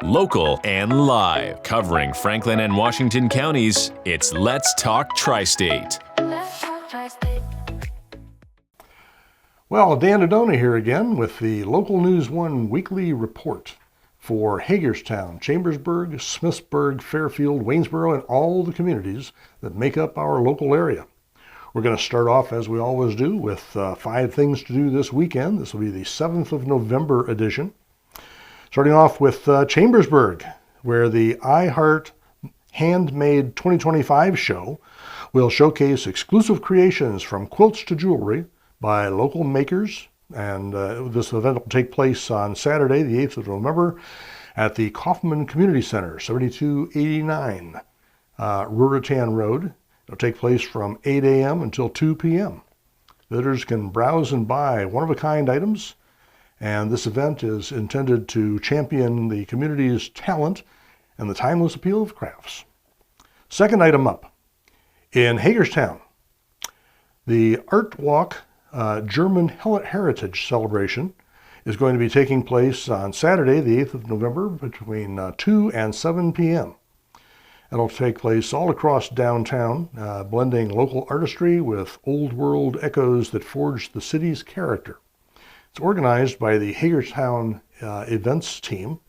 Local and live. Covering Franklin and Washington counties, it's Let's Talk TriState. Well, Dan DeDona here again with the Local News 1 weekly report for Hagerstown, Chambersburg, Smithsburg, Fairfield, Waynesboro, and all the communities that make up our local area. We're going to start off, as we always do, with 5 things to do this weekend. This will be the 7th of November edition. Starting off with Chambersburg, where the I Heart Handmade 2025 show will showcase exclusive creations from quilts to jewelry by local makers. And this event will take place on Saturday, the 8th of November, at the Kaufman Community Center, 7289 Ruritan Road. It'll take place from 8 a.m. until 2 p.m. Visitors can browse and buy one-of-a-kind items, and this event is intended to champion the community's talent and the timeless appeal of crafts. Second item up, in Hagerstown, the Art Walk German Heritage Celebration is going to be taking place on Saturday, the 8th of November, between 2 and 7 p.m. It'll take place all across downtown, blending local artistry with old world echoes that forge the city's character. It's organized by the Hagerstown events team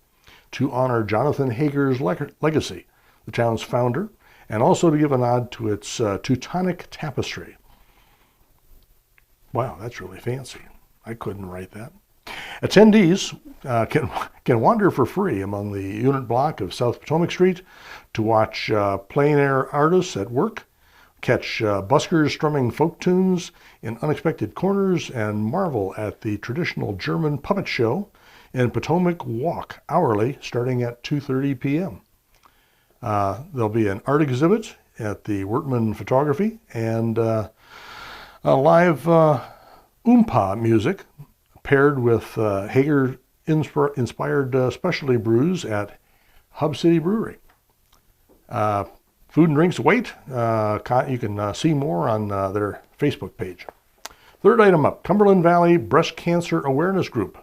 to honor Jonathan Hager's legacy, the town's founder, and also to give a nod to its Teutonic tapestry. Wow, that's really fancy. I couldn't write that. Attendees can wander for free among the unit block of South Potomac Street to watch plein air artists at work, catch buskers strumming folk tunes in unexpected corners, and marvel at the traditional German puppet show in Potomac Walk hourly starting at 2:30 p.m. There'll be an art exhibit at the Wertman Photography and a live oompa music paired with Hager-inspired specialty brews at Hub City Brewery. Food and drinks await. You can see more on their Facebook page. Third item up, Cumberland Valley Breast Cancer Awareness Group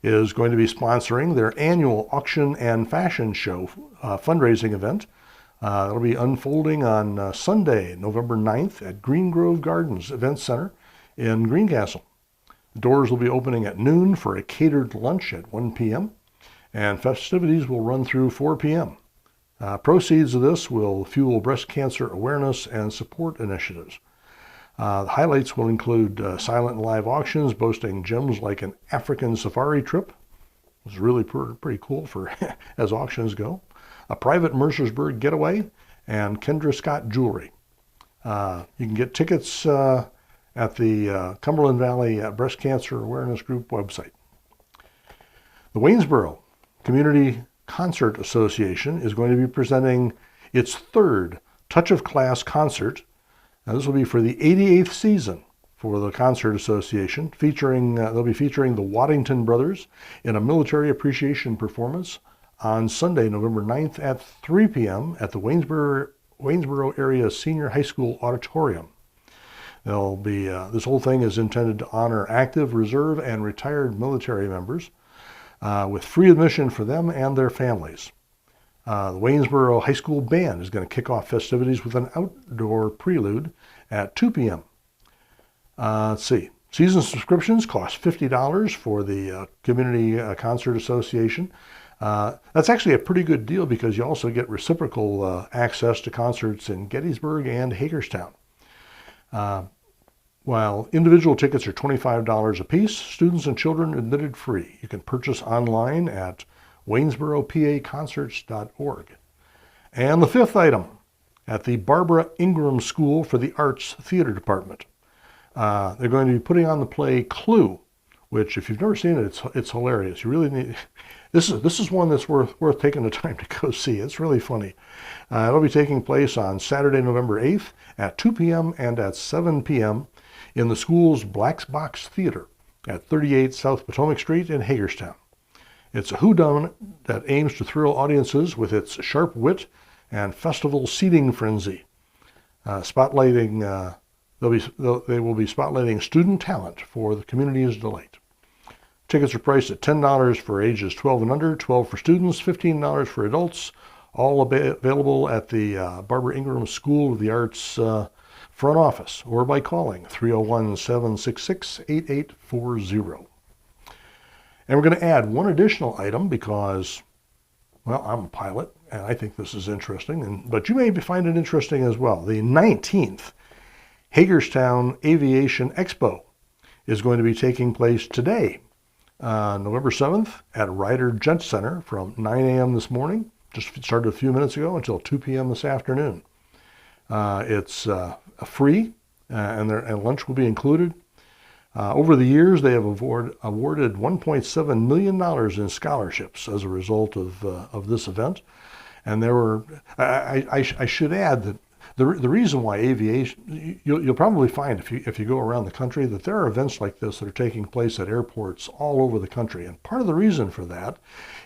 is going to be sponsoring their annual auction and fashion show fundraising event. It'll be unfolding on Sunday, November 9th at Green Grove Gardens Event Center in Greencastle. The doors will be opening at noon for a catered lunch at 1 p.m. and festivities will run through 4 p.m. Proceeds of this will fuel breast cancer awareness and support initiatives. The highlights will include silent and live auctions boasting gems like an African safari trip. It's really pretty cool for as auctions go. A private Mercersburg getaway, and Kendra Scott jewelry. You can get tickets at the Cumberland Valley Breast Cancer Awareness Group website. The Waynesboro Community Concert Association is going to be presenting its third Touch of Class concert. Now, this will be for the 88th season for the Concert Association. They'll be featuring the Waddington Brothers in a military appreciation performance on Sunday, November 9th at 3 p.m. at the Waynesboro Area Senior High School Auditorium. This whole thing is intended to honor active, reserve, and retired military members with free admission for them and their families. The Waynesboro High School Band is going to kick off festivities with an outdoor prelude at 2 p.m. Let's see. Season subscriptions cost $50 for the Community Concert Association. That's actually a pretty good deal because you also get reciprocal access to concerts in Gettysburg and Hagerstown. While individual tickets are $25 a piece, students and children admitted free. You can purchase online at waynesboropaconcerts.org. And the fifth item, at the Barbara Ingram School for the Arts Theater Department. They're going to be putting on the play Clue, which if you've never seen it, it's hilarious. You really need. This is one that's worth taking the time to go see. It's really funny. It'll be taking place on Saturday, November 8th at 2 p.m. and at 7 p.m. in the school's Black Box Theater at 38 South Potomac Street in Hagerstown. It's a whodunit that aims to thrill audiences with its sharp wit and festival seating frenzy. They will be spotlighting student talent for the community's delight. Tickets are priced at $10 for ages 12 and under, 12 for students, $15 for adults, all available at the Barbara Ingram School of the Arts front office or by calling 301-766-8840. And we're going to add one additional item because, well, I'm a pilot and I think this is interesting, but you may find it interesting as well. The 19th Hagerstown Aviation Expo is going to be taking place today, November 7th at Ryder Jet Center from 9 a.m. this morning, just started a few minutes ago, until 2 p.m. this afternoon. It's free and lunch will be included. Over the years, they have awarded $1.7 million in scholarships as a result of this event. And there were, I should add that the reason why aviation, you'll probably find if you go around the country that there are events like this that are taking place at airports all over the country. And part of the reason for that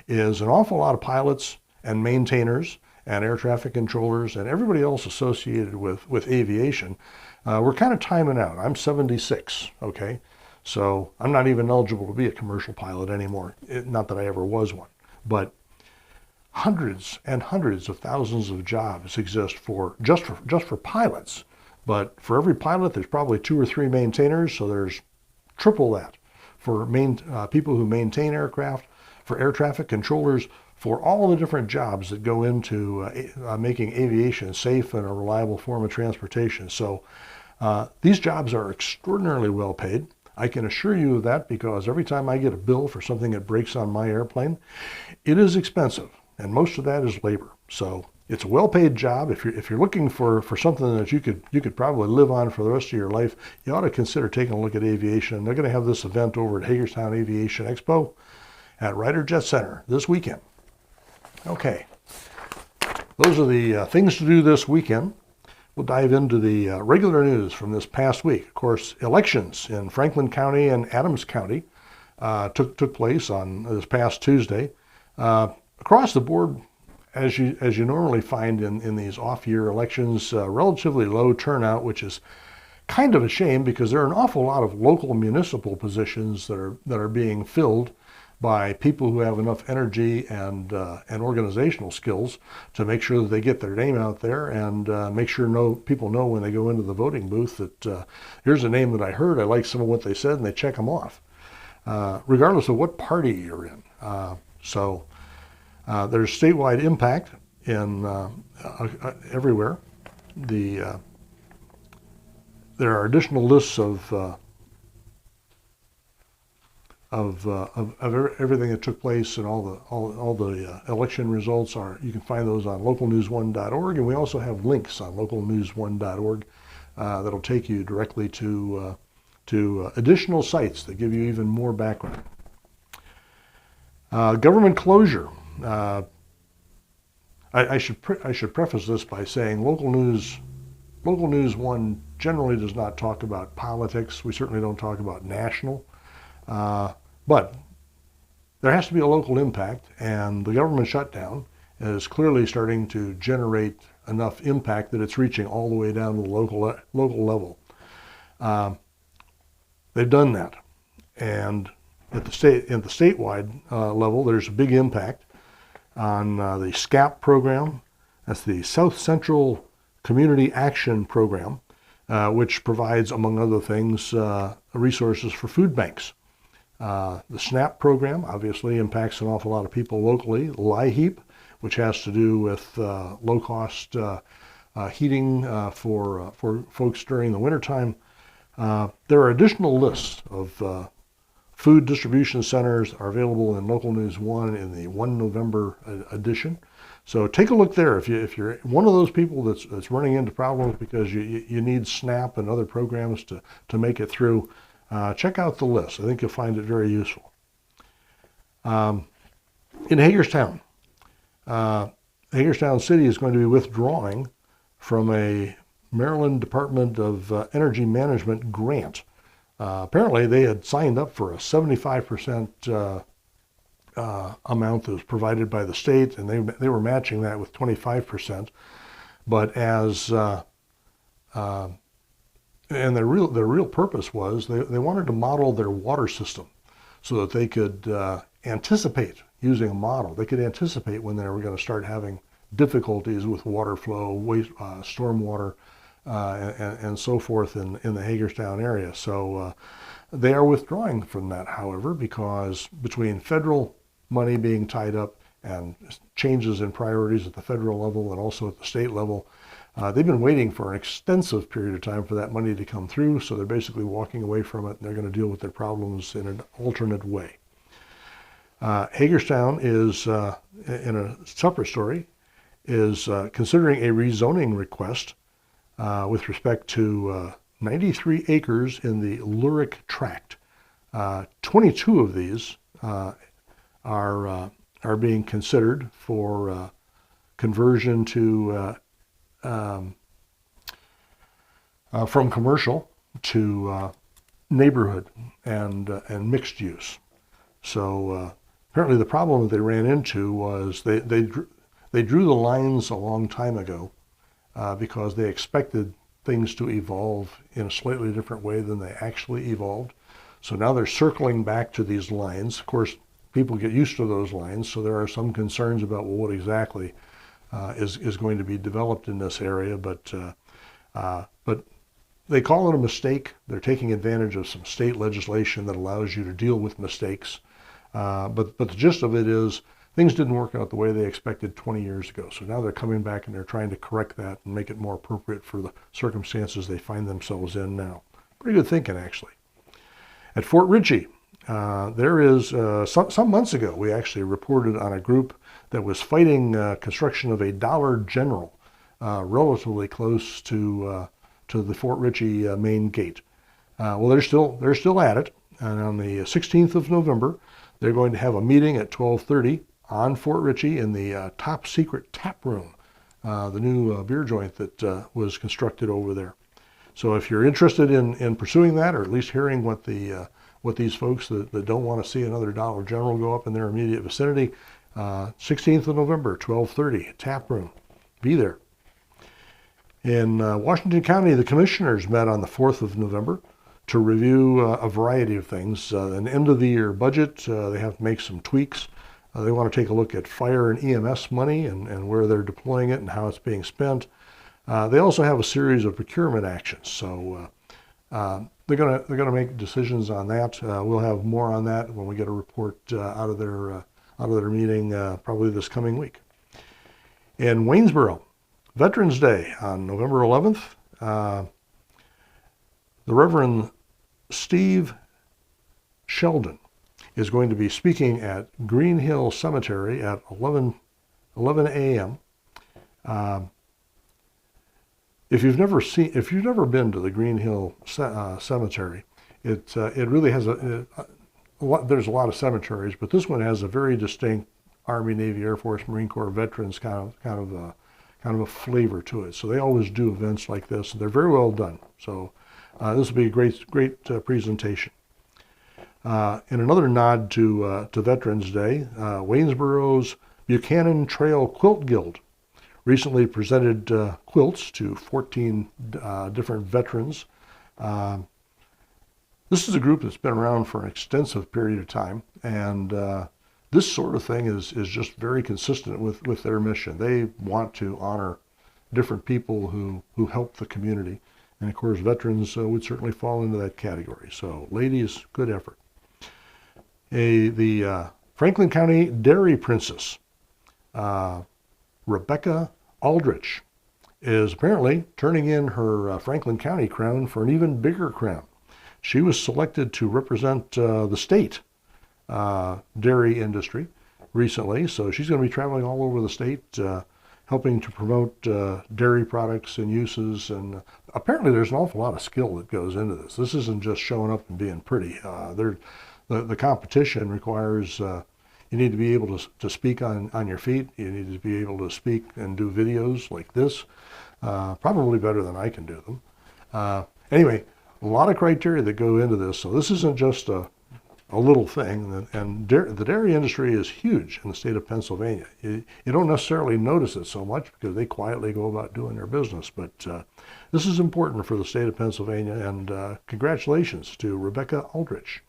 is an awful lot of pilots and maintainers and air traffic controllers and everybody else associated with aviation, we're kind of timing out. I'm 76, okay? So I'm not even eligible to be a commercial pilot anymore. Not that I ever was one, but hundreds and hundreds of thousands of jobs exist just for pilots. But for every pilot, there's probably 2 or 3 maintainers, so there's triple that. For people who maintain aircraft, for air traffic controllers, for all the different jobs that go into making aviation safe and a reliable form of transportation. So these jobs are extraordinarily well paid. I can assure you of that because every time I get a bill for something that breaks on my airplane, it is expensive, and most of that is labor. So it's a well-paid job. If you're looking for something that you could probably live on for the rest of your life, you ought to consider taking a look at aviation. They're going to have this event over at Hagerstown Aviation Expo at Ryder Jet Center this weekend. Okay, those are the things to do this weekend. We'll dive into the regular news from this past week. Of course, elections in Franklin County and Adams County took place on this past Tuesday. Across the board, as you normally find in these off-year elections, relatively low turnout, which is kind of a shame because there are an awful lot of local municipal positions that are being filled by people who have enough energy and organizational skills to make sure that they get their name out there and make sure people know when they go into the voting booth that here's a name that I heard, I like some of what they said, and they check them off, regardless of what party you're in. So there's statewide impact in everywhere. There are additional lists of everything that took place and all the election results you can find those on localnews1.org, and we also have links on localnews1.org that'll take you directly to additional sites that give you even more background. Government closure. I should preface this by saying Local News 1 generally does not talk about politics. We certainly don't talk about national. But there has to be a local impact, and the government shutdown is clearly starting to generate enough impact that it's reaching all the way down to the local level. They've done that, and at the statewide level, there's a big impact on the SCAP program. That's the South Central Community Action Program, which provides, among other things, resources for food banks. The SNAP program obviously impacts an awful lot of people locally. LIHEAP, which has to do with low-cost heating for folks during the wintertime. There are additional lists of food distribution centers are available in Local News 1 in the 1 November edition. So take a look there. If you're one of those people that's running into problems because you need SNAP and other programs to make it through, check out the list. I think you'll find it very useful. In Hagerstown, Hagerstown City is going to be withdrawing from a Maryland Department of Energy Management grant. Apparently they had signed up for a 75% amount that was provided by the state, and they were matching that with 25%. But and their real purpose was they wanted to model their water system. so that they could anticipate using a model. They could anticipate when they were going to start having difficulties with water flow, waste, stormwater, and so forth in the Hagerstown area. So they are withdrawing from that, however, because between federal money being tied up and changes in priorities at the federal level and also at the state level, they've been waiting for an extensive period of time for that money to come through. So they're basically walking away from it, and they're going to deal with their problems in an alternate way. Hagerstown is, in a separate story, is considering a rezoning request with respect to 93 acres in the Lurick tract. 22 of these are being considered for conversion to from commercial to neighborhood and mixed use. So apparently the problem that they ran into was they drew the lines a long time ago because they expected things to evolve in a slightly different way than they actually evolved. So now they're circling back to these lines. Of course, people get used to those lines, so there are some concerns about, well, what exactly is going to be developed in this area, but they call it a mistake. They're taking advantage of some state legislation that allows you to deal with mistakes. But the gist of it is things didn't work out the way they expected 20 years ago. So now they're coming back and they're trying to correct that and make it more appropriate for the circumstances they find themselves in now. Pretty good thinking, actually. At Fort Ritchie, there is, some months ago, we actually reported on a group that was fighting construction of a Dollar General relatively close to the Fort Ritchie main gate. Well, they're still at it, and on the 16th of November, they're going to have a meeting at 12:30 on Fort Ritchie in the top secret tap room, the new beer joint that was constructed over there. So if you're interested in pursuing that, or at least hearing what these folks that don't want to see another Dollar General go up in their immediate vicinity, 16th of November, 12:30, tap room, be there. In Washington County, the commissioners met on the 4th of November to review a variety of things. An end of the year budget, they have to make some tweaks. They want to take a look at fire and EMS money and where they're deploying it and how it's being spent. They also have a series of procurement actions. So they're gonna make decisions on that. We'll have more on that when we get a report out of their meeting probably this coming week. In Waynesboro, Veterans Day on November 11th, the Reverend Steve Sheldon is going to be speaking at Green Hill Cemetery at 11 a.m. If you've never been to the Green Hill Cemetery, it really has there's a lot of cemeteries, but this one has a very distinct Army, Navy, Air Force, Marine Corps veterans kind of a flavor to it. So they always do events like this, and they're very well done. So this will be a great presentation. In another nod to Veterans Day, Waynesboro's Buchanan Trail Quilt Guild recently presented quilts to 14 different veterans. This is a group that's been around for an extensive period of time, and this sort of thing is just very consistent with their mission. They want to honor different people who help the community, and of course veterans would certainly fall into that category. So ladies, good effort. The Franklin County Dairy Princess, Rebecca Aldrich, is apparently turning in her Franklin County crown for an even bigger crown. She was selected to represent the state dairy industry recently, so she's going to be traveling all over the state helping to promote dairy products and uses, and apparently there's an awful lot of skill that goes into this. This isn't just showing up and being pretty. The competition requires you need to be able to speak on your feet. You need to be able to speak and do videos like this, probably better than I can do them. Anyway, a lot of criteria that go into this, so this isn't just a little thing. And the dairy industry is huge in the state of Pennsylvania. You don't necessarily notice it so much because they quietly go about doing their business, but this is important for the state of Pennsylvania, and congratulations to Rebecca Aldrich.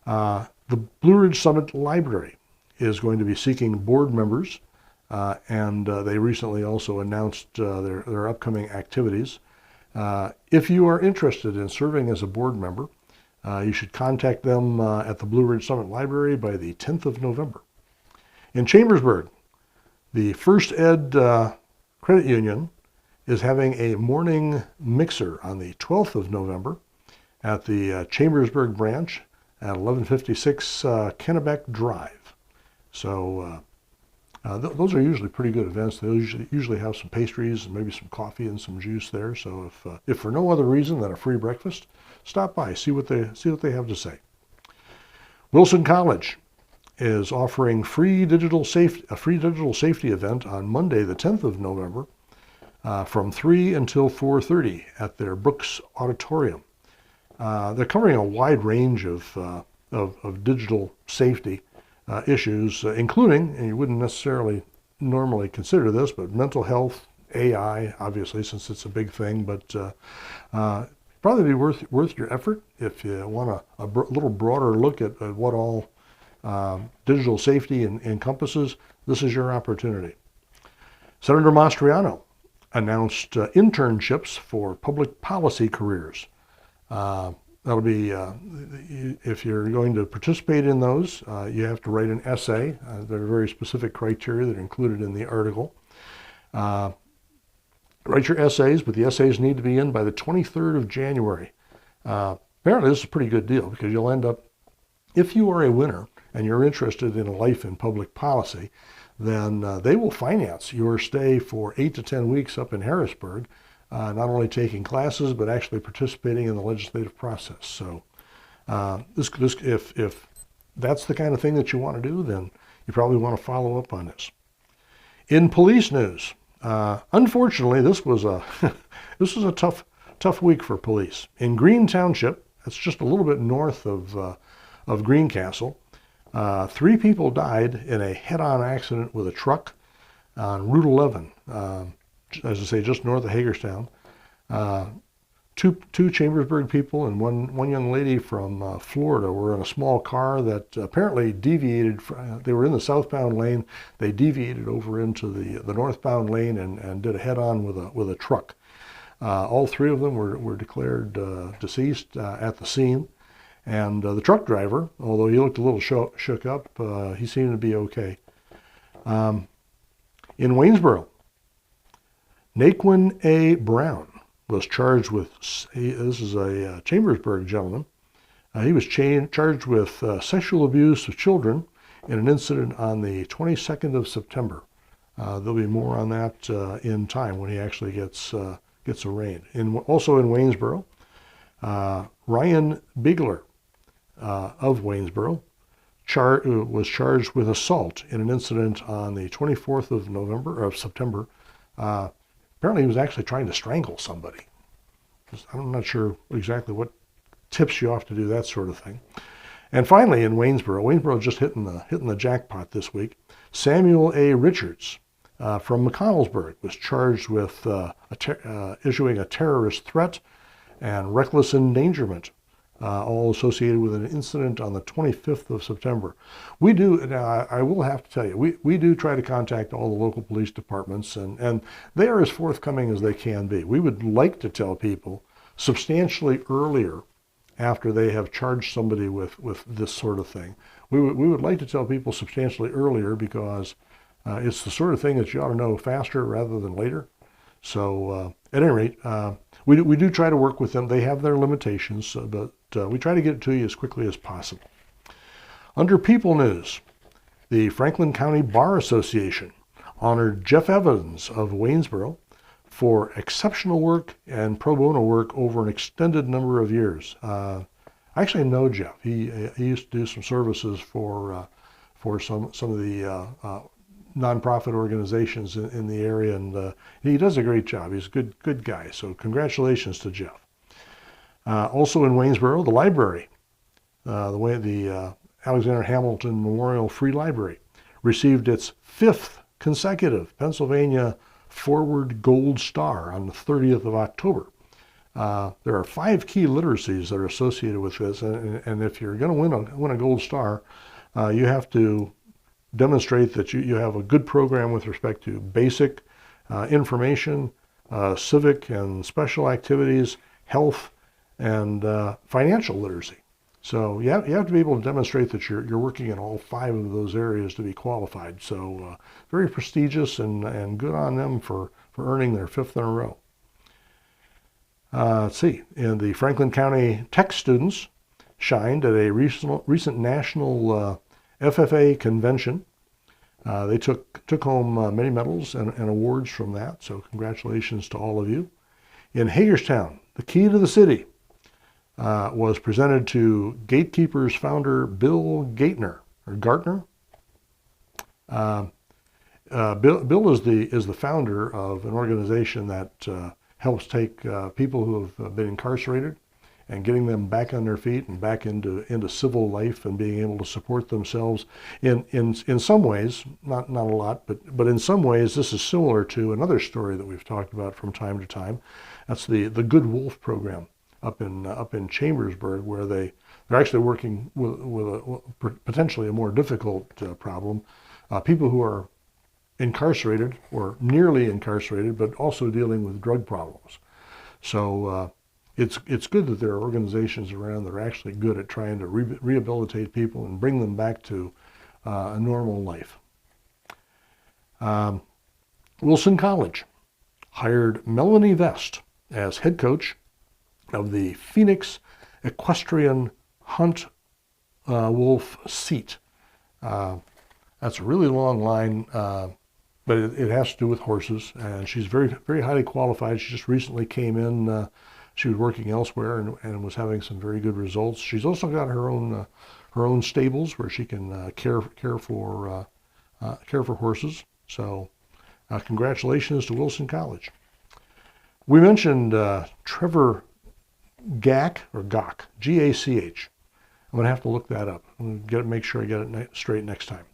The Blue Ridge Summit Library is going to be seeking board members, and they recently also announced their upcoming activities. If you are interested in serving as a board member, you should contact them at the Blue Ridge Summit Library by the 10th of November. In Chambersburg, the First Ed Credit Union is having a morning mixer on the 12th of November at the Chambersburg branch at 1156 Kennebec Drive. So those are usually pretty good events. They usually have some pastries and maybe some coffee and some juice there. So if for no other reason than a free breakfast, stop by, see what they have to say. Wilson College is offering a free digital safety event on Monday, the 10th of November, from 3 until 4:30 at their Brooks Auditorium. They're covering a wide range of digital safety issues, including, and you wouldn't necessarily normally consider this, but mental health, AI, obviously, since it's a big thing, but probably be worth your effort if you want a little broader look at what all digital safety encompasses. This is your opportunity. Senator Mastriano announced internships for public policy careers. That'll be, if you're going to participate in those, you have to write an essay. There are very specific criteria that are included in the article. Write your essays, but the essays need to be in by the 23rd of January. Apparently this is a pretty good deal because you'll end up, if you are a winner and you're interested in a life in public policy, then they will finance your stay for 8 to 10 weeks up in Harrisburg, not only taking classes, but actually participating in the legislative process. So if that's the kind of thing that you want to do, then you probably want to follow up on this. In police news, unfortunately, this was a tough week for police. In Green Township, that's just a little bit north of Greencastle, 3 people died in a head-on accident with a truck on Route 11, as I say, just north of Hagerstown. Two Chambersburg people and one young lady from Florida were in a small car that apparently deviated. They were in the southbound lane. They deviated over into the northbound lane and did a head-on with a truck. All 3 of them were declared deceased at the scene. And the truck driver, although he looked a little shook up, he seemed to be okay. In Waynesboro, Naquin A. Brown was charged with, this is a Chambersburg gentleman, he was charged with sexual abuse of children in an incident on the 22nd of September. There'll be more on that in time when he actually gets arraigned. Also in Waynesboro, Ryan Bigler of Waynesboro was charged with assault in an incident on the 24th of September. Apparently he was actually trying to strangle somebody. I'm not sure exactly what tips you off to do that sort of thing. And finally in Waynesboro just hitting the jackpot this week. Samuel A. Richards from McConnellsburg was charged with issuing a terrorist threat and reckless endangerment, all associated with an incident on the 25th of September. We do, now I will have to tell you, we do try to contact all the local police departments, and they are as forthcoming as they can be. We would like to tell people substantially earlier after they have charged somebody with this sort of thing. We would like to tell people substantially earlier because it's the sort of thing that you ought to know faster rather than later. So at any rate, we do try to work with them. They have their limitations, but we try to get it to you as quickly as possible. Under People News, the Franklin County Bar Association honored Jeff Evans of Waynesboro for exceptional work and pro bono work over an extended number of years. I actually know Jeff. He used to do some services for some of the nonprofit organizations in the area, and he does a great job. He's a good guy. So congratulations to Jeff. Also in Waynesboro, the library, the Alexander Hamilton Memorial Free Library, received its 5th consecutive Pennsylvania Forward Gold Star on the 30th of October. There are 5 key literacies that are associated with this, and if you're going to win a gold star, you have to demonstrate that you have a good program with respect to basic information, civic and special activities, health, and financial literacy. So you have to be able to demonstrate that you're working in all 5 of those areas to be qualified. So very prestigious, and good on them for earning their 5th in a row. Let's see, and the Franklin County Tech students shined at a recent national FFA convention. They took home many medals and awards from that, so congratulations to all of you. In Hagerstown, the key to the city was presented to Gatekeepers founder Bill Gartner. Bill is the founder of an organization that helps take people who have been incarcerated and getting them back on their feet and back into civil life and being able to support themselves in some ways, not a lot, but in some ways this is similar to another story that we've talked about from time to time. That's the Good Wolf program up in Chambersburg, where they're actually working with potentially a more difficult problem, people who are incarcerated or nearly incarcerated, but also dealing with drug problems. So it's good that there are organizations around that are actually good at trying to rehabilitate people and bring them back to a normal life. Wilson College hired Melanie Vest as head coach of the Phoenix Equestrian Hunt Wolf seat. That's a really long line, but it has to do with horses, and she's very, very highly qualified. She just recently came in. She was working elsewhere and was having some very good results. She's also got her own stables where she can care for horses. So congratulations to Wilson College. We mentioned Trevor Gach, or Gach, G-A-C-H. I'm going to have to look that up. I'm going to make sure I get it straight next time.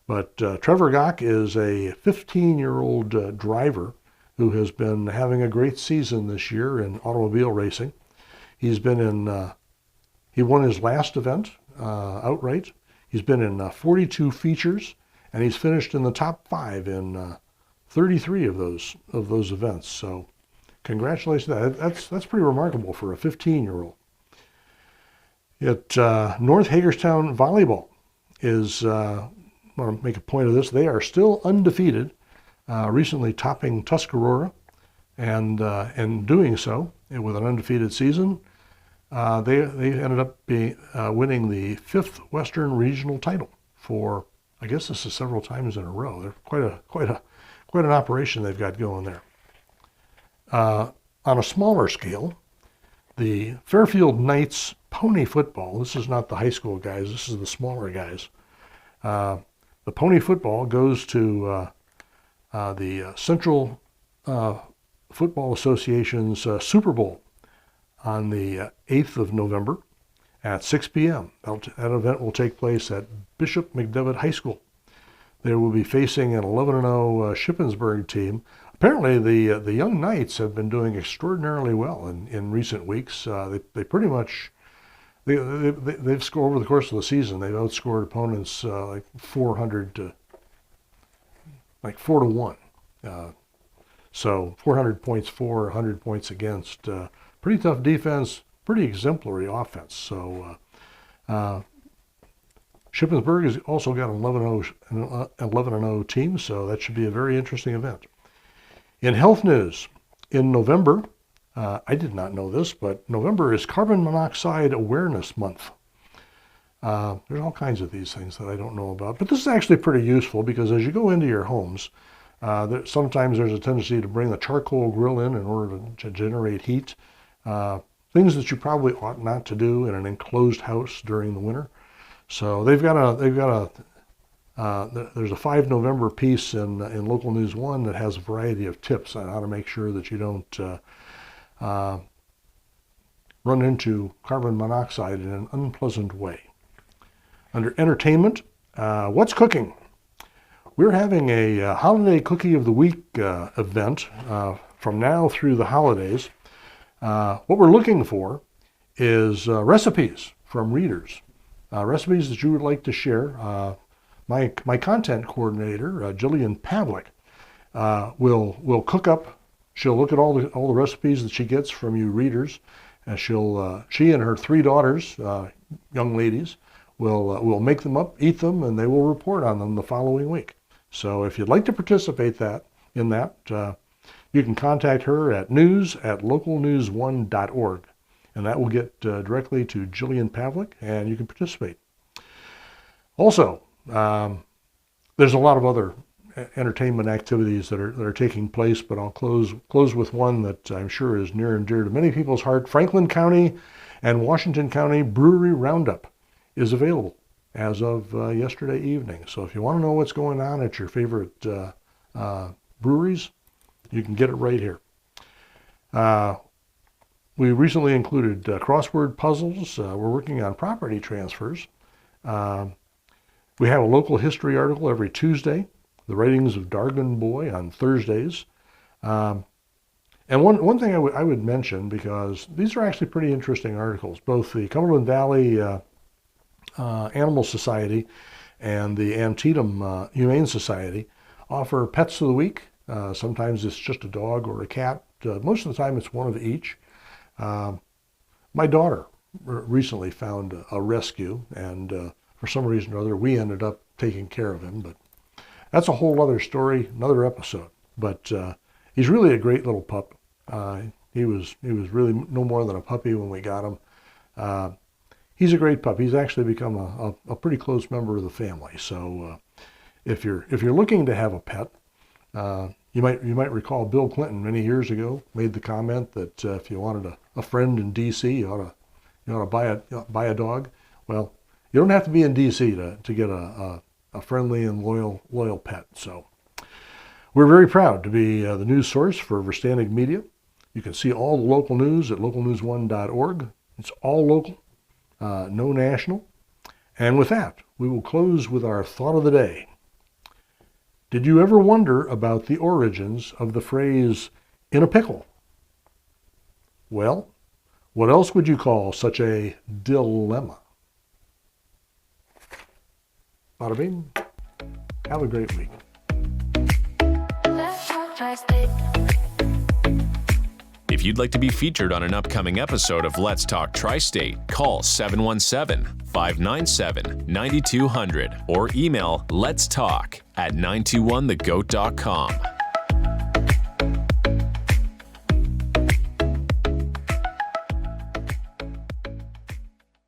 But Trevor Gach is a 15-year-old driver who has been having a great season this year in automobile racing. He's been he won his last event outright. He's been in 42 features, and he's finished in the top 5 in 33 of those events. So congratulations. That's pretty remarkable for a 15-year-old. At North Hagerstown Volleyball is, I want to make a point of this, they are still undefeated, recently topping Tuscarora, and doing so with an undefeated season. They ended up winning the 5th Western Regional title for, I guess this is several times in a row. They're quite an operation they've got going there. On a smaller scale, the Fairfield Knights pony football, this is not the high school guys, this is the smaller guys. The pony football goes to the Central Football Association's Super Bowl on the 8th of November at 6 p.m. That event will take place at Bishop McDevitt High School. They will be facing an 11-0 Shippensburg team. Apparently, the young Knights have been doing extraordinarily well in recent weeks. They pretty much they've scored over the course of the season. They've outscored opponents like 400 to 4-1. So 400 points for, 100 points against. Pretty tough defense, pretty exemplary offense. So Shippensburg has also got an 11-0 team, so that should be a very interesting event. In health news, in November, I did not know this, but November is Carbon Monoxide Awareness Month. There's all kinds of these things that I don't know about, but this is actually pretty useful because as you go into your homes, sometimes there's a tendency to bring the charcoal grill in order to generate heat. Things that you probably ought not to do in an enclosed house during the winter. So there's a 5 November piece in Local News 1 that has a variety of tips on how to make sure that you don't run into carbon monoxide in an unpleasant way. Under entertainment, what's cooking? We're having a holiday cookie of the week event from now through the holidays. What we're looking for is recipes from readers, recipes that you would like to share. My content coordinator, Jillian Pavlik, will cook up. She'll look at all the recipes that she gets from you readers, and she and her 3 daughters, young ladies, will make them up, eat them, and they will report on them the following week. So if you'd like to participate in that, you can contact her at news@localnews1.org, and that will get directly to Jillian Pavlik, and you can participate. Also, there's a lot of other entertainment activities that are taking place, but I'll close with one that I'm sure is near and dear to many people's heart. Franklin County and Washington County Brewery Roundup is available as of yesterday evening. So if you want to know what's going on at your favorite breweries, you can get it right here. We recently included crossword puzzles. We're working on property transfers. We have a local history article every Tuesday, the writings of Dargan Boy on Thursdays. And one thing I would mention, because these are actually pretty interesting articles, both the Cumberland Valley Animal Society and the Antietam Humane Society offer pets of the week. Sometimes it's just a dog or a cat. Most of the time it's one of each. My daughter recently found a rescue, and for some reason or other we ended up taking care of him, but that's a whole other story, another episode. But he's really a great little pup. He was really no more than a puppy when we got him. He's a great pup. He's actually become a pretty close member of the family. So if you're looking to have a pet, you might recall Bill Clinton many years ago made the comment that if you wanted a friend in D.C., you ought to buy a dog. Well, you don't have to be in D.C. to get a friendly and loyal pet. So we're very proud to be the news source for Verständig Media. You can see all the local news at localnews1.org. It's all local, no national. And with that, we will close with our thought of the day. Did you ever wonder about the origins of the phrase, "in a pickle"? Well, what else would you call such a dilemma? Bada bing. Have a great week. If you'd like to be featured on an upcoming episode of Let's Talk Tri-State, call 717-597-9200 or email letstalk@921thegoat.com.